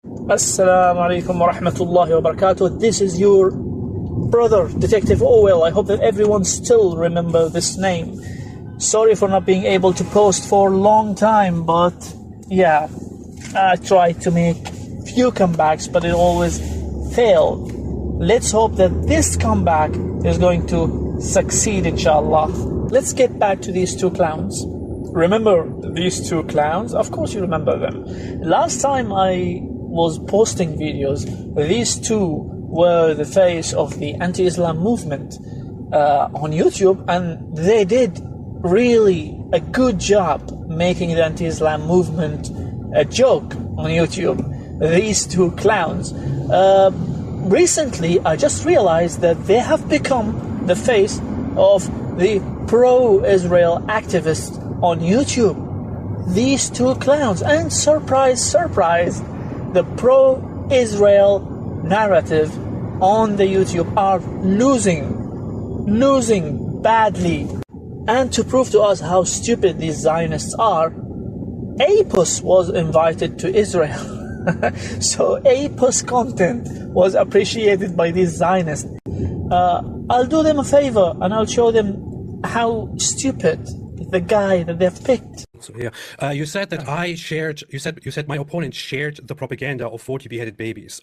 Assalamu alaikum wa rahmatullahi wa barakatuh. This is your brother, Detective Owell. I hope that everyone still remember this name. Sorry for not being able to post for a long time, but yeah, I tried to make few comebacks, but it always failed. Let's hope that this comeback is going to succeed, inshallah. Let's get back to these two clowns. Remember these two clowns? Of course you remember them. Last time I was posting videos, these two were the face of the anti-Islam movement on YouTube, and they did really a good job making the anti-Islam movement a joke on YouTube. These two clowns. Recently, I just realized that they have become the face of the pro-Israel activists on YouTube. These two clowns. And surprise, surprise, the pro-Israel narrative on the YouTube are losing badly. And to prove to us how stupid these Zionists are, Apus was invited to Israel. So Apus content was appreciated by these Zionists. I'll do them a favor and I'll show them how stupid the guy that they've picked. So yeah, you said that I shared. You said my opponent shared the propaganda of 40 beheaded babies.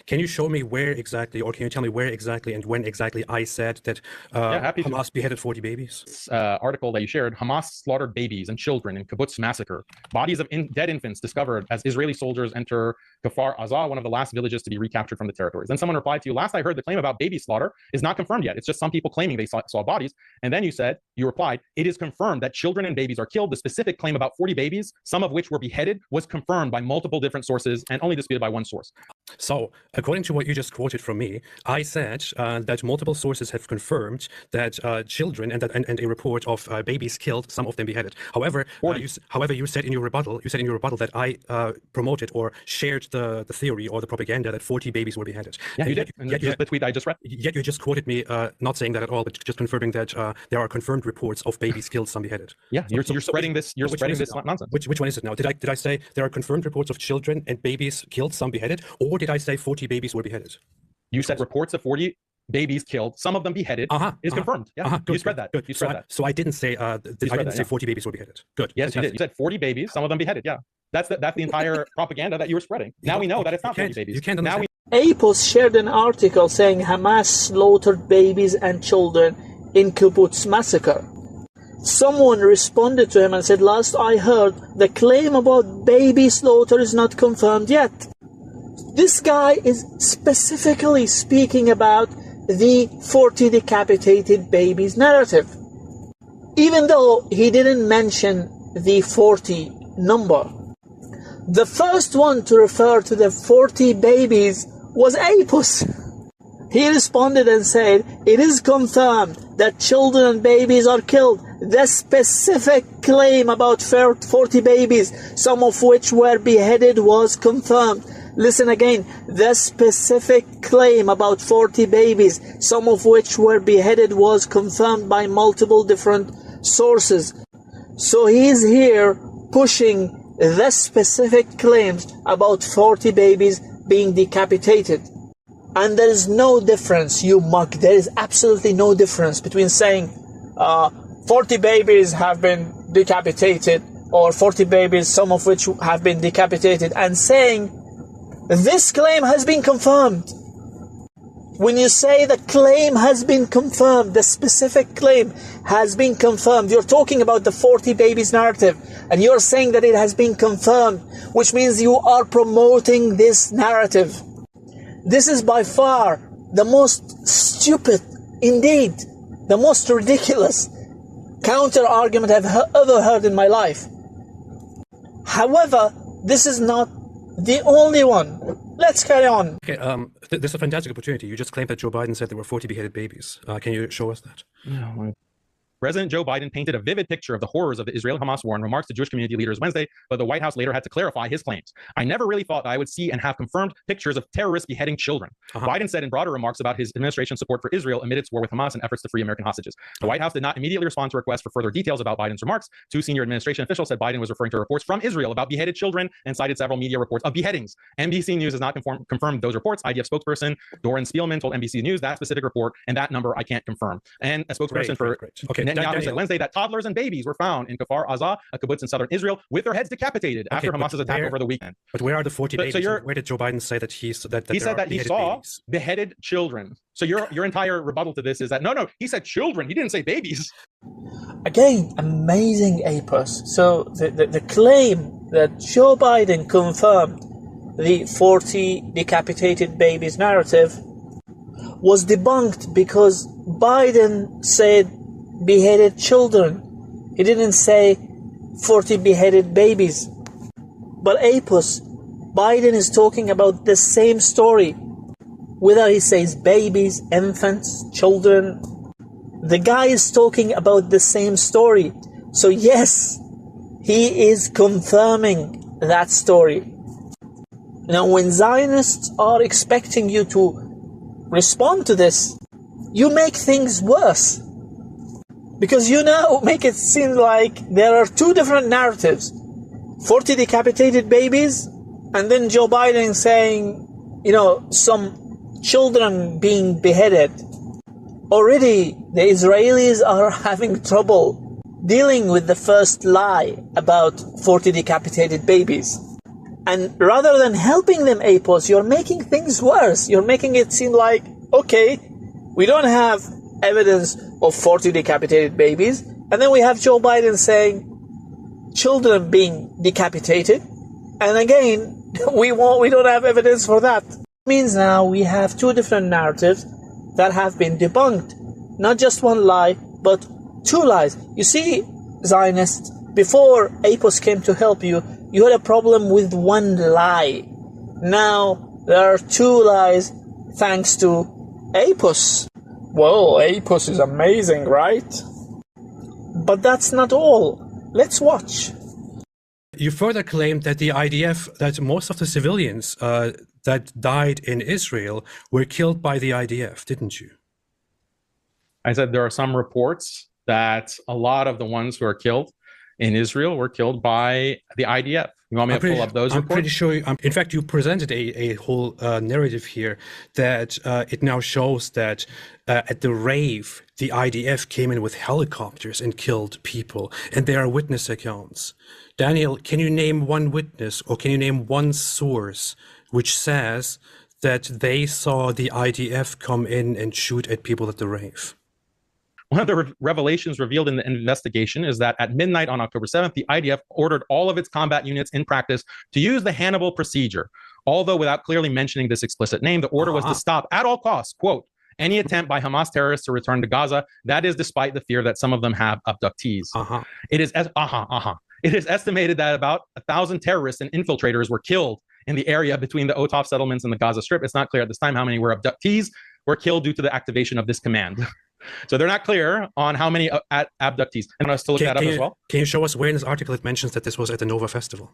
Can you show me where exactly, or can you tell me where exactly and when exactly I said that Hamas beheaded 40 babies? This article that you shared: Hamas slaughtered babies and children in kibbutz massacre. Bodies of dead infants discovered as Israeli soldiers enter Kfar Aza, one of the last villages to be recaptured from the territories. Then someone replied to you, "Last I heard, the claim about baby slaughter is not confirmed yet. It's just some people claiming they saw bodies." And then you replied, "It is confirmed that children and babies are killed. The specific claim about 40 babies, some of which were beheaded, was confirmed by multiple different sources and only disputed by one source." So, according to what you just quoted from me, I said that multiple sources have confirmed that children and a report of babies killed, some of them beheaded. However, you said in your rebuttal, that I promoted or shared the theory or the propaganda that 40 babies were beheaded. Yeah, you did. The tweet I just read. Yet you just quoted me not saying that at all, but just confirming that there are confirmed reports of babies killed, some beheaded. Yeah, you're spreading this. You're spreading this nonsense. Which one is it now? Did I say there are confirmed reports of children and babies killed, some beheaded, or did I say 40 babies were beheaded? You said reports of 40 babies killed, some of them beheaded, is confirmed. Yeah, you spread that. You spread that. So I didn't say I didn't say 40 babies were beheaded. Good. Yes, you did. You said 40 babies, some of them beheaded. Yeah, that's the entire propaganda that you were spreading. Now we know that it's not 40 babies. You can't understand. Apus shared an article saying Hamas slaughtered babies and children in kibbutz massacre. Someone responded to him and said, "Last I heard, the claim about baby slaughter is not confirmed yet." This guy is specifically speaking about the 40 decapitated babies narrative, even though he didn't mention the 40 number. The first one to refer to the 40 babies was Apus. He responded and said, "It is confirmed that children and babies are killed. The specific claim about 40 babies, some of which were beheaded, was confirmed." Listen again, the specific claim about 40 babies, some of which were beheaded, was confirmed by multiple different sources. So he's here pushing the specific claims about 40 babies being decapitated. And there is no difference, you muck, there is absolutely no difference between saying 40 babies have been decapitated, or 40 babies, some of which have been decapitated, and saying this claim has been confirmed. When you say the claim has been confirmed, the specific claim has been confirmed, you're talking about the 40 babies narrative, and you're saying that it has been confirmed, which means you are promoting this narrative. This is by far the most stupid, indeed, the most ridiculous counter-argument I've ever heard in my life. However, this is not the only one. Let's carry on. Okay, this is a fantastic opportunity. You just claimed that Joe Biden said there were 40 beheaded babies. Can you show us that? No. President Joe Biden painted a vivid picture of the horrors of the Israel-Hamas war in remarks to Jewish community leaders Wednesday, but the White House later had to clarify his claims. I never really thought that I would see and have confirmed pictures of terrorists beheading children. Biden said in broader remarks about his administration's support for Israel amid its war with Hamas and efforts to free American hostages. The White House did not immediately respond to requests for further details about Biden's remarks. Two senior administration officials said Biden was referring to reports from Israel about beheaded children and cited several media reports of beheadings. NBC News has not confirmed those reports. IDF spokesperson Doran Spielman told NBC News that specific report and that number I can't confirm. And a spokesperson for Netanyahu said Wednesday that toddlers and babies were found in Kfar Aza, a kibbutz in southern Israel, with their heads decapitated after Hamas's attack over the weekend. But where are the 40 babies? Where did Joe Biden say that he said that he saw babies? Beheaded children? So your entire rebuttal to this is that no, he said children. He didn't say babies. Again, amazing Apus. So the claim that Joe Biden confirmed the 40 decapitated babies narrative was debunked because Biden said beheaded children. He didn't say 40 beheaded babies. But Apus, Biden is talking about the same story. Whether he says babies, infants, children, the guy is talking about the same story. So yes, he is confirming that story. Now, when Zionists are expecting you to respond to this, you make things worse. Because you now make it seem like there are two different narratives. 40 decapitated babies, and then Joe Biden saying, some children being beheaded. Already, the Israelis are having trouble dealing with the first lie about 40 decapitated babies. And rather than helping them, Apos, you're making things worse. You're making it seem like, okay, we don't have evidence of 40 decapitated babies, and then we have Joe Biden saying children being decapitated, and again, we don't have evidence for that. It means now we have two different narratives that have been debunked. Not just one lie, but two lies. You see, Zionists, before Apos came to help you, you had a problem with one lie. Now, there are two lies thanks to Apos. Well, Apos is amazing, right? But that's not all. Let's watch. You further claimed that the IDF, that most of the civilians that died in Israel were killed by the IDF, didn't you? I said there are some reports that a lot of the ones who are killed in Israel were killed by the IDF. You want me to pull up those reports? I'm pretty sure. In fact, you presented a whole narrative here that it now shows that at the rave, the IDF came in with helicopters and killed people, and there are witness accounts. Daniel, can you name one witness, or can you name one source which says that they saw the IDF come in and shoot at people at the rave? One of the revelations revealed in the investigation is that at midnight on October 7th, the IDF ordered all of its combat units in practice to use the Hannibal procedure. Although without clearly mentioning this explicit name, the order was to stop at all costs, quote, any attempt by Hamas terrorists to return to Gaza. That is despite the fear that some of them have abductees. It is estimated that about 1,000 terrorists and infiltrators were killed in the area between the Otaf settlements and the Gaza Strip. It's not clear at this time how many were abductees were killed due to the activation of this command. So they're not clear on how many abductees. And us to look that up as well. Can you show us where in this article it mentions that this was at the Nova Festival?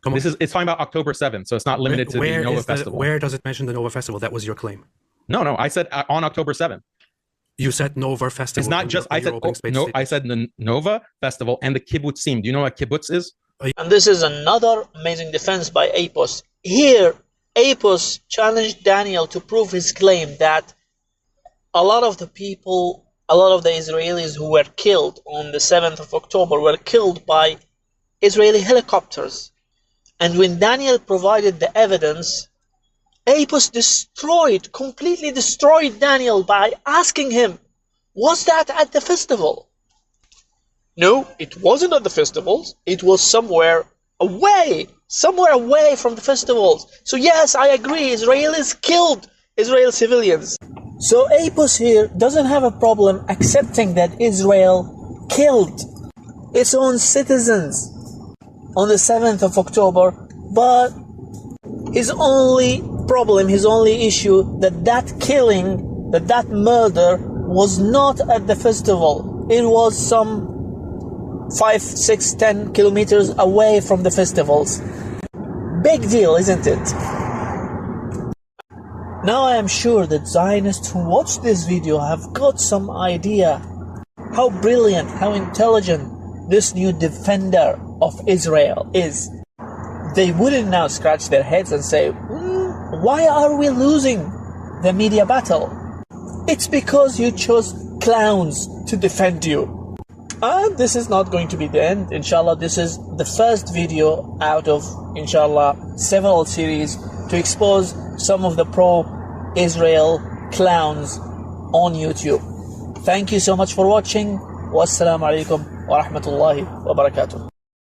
It's talking about October 7th, so it's not limited to the Nova Festival. Where does it mention the Nova Festival? That was your claim. No, I said on October 7th. You said Nova Festival. It's not just, I said the Nova Festival and the kibbutzim. Do you know what kibbutz is? And this is another amazing defense by Apos. Here, Apos challenged Daniel to prove his claim that a lot of the Israelis who were killed on the 7th of October were killed by Israeli helicopters. And when Daniel provided the evidence, Apus completely destroyed Daniel by asking him, was that at the festival? No, it wasn't at the festivals. It was somewhere away from the festivals. So yes, I agree, Israelis killed Israel civilians. So Apus here doesn't have a problem accepting that Israel killed its own citizens on the 7th of October, but his only issue that killing, that murder was not at the festival. it was some 5, 6, 10 kilometers away from the festivals. Big deal, isn't it? Now I am sure that Zionists who watch this video have got some idea how brilliant, how intelligent this new defender of Israel is. They wouldn't now scratch their heads and say, why are we losing the media battle? It's because you chose clowns to defend you. And this is not going to be the end. Inshallah, this is the first video out of, inshallah, several series to expose some of the pro-Israel clowns on YouTube. Thank you so much for watching. Wassalamu alaikum wa rahmatullahi wa barakatuh.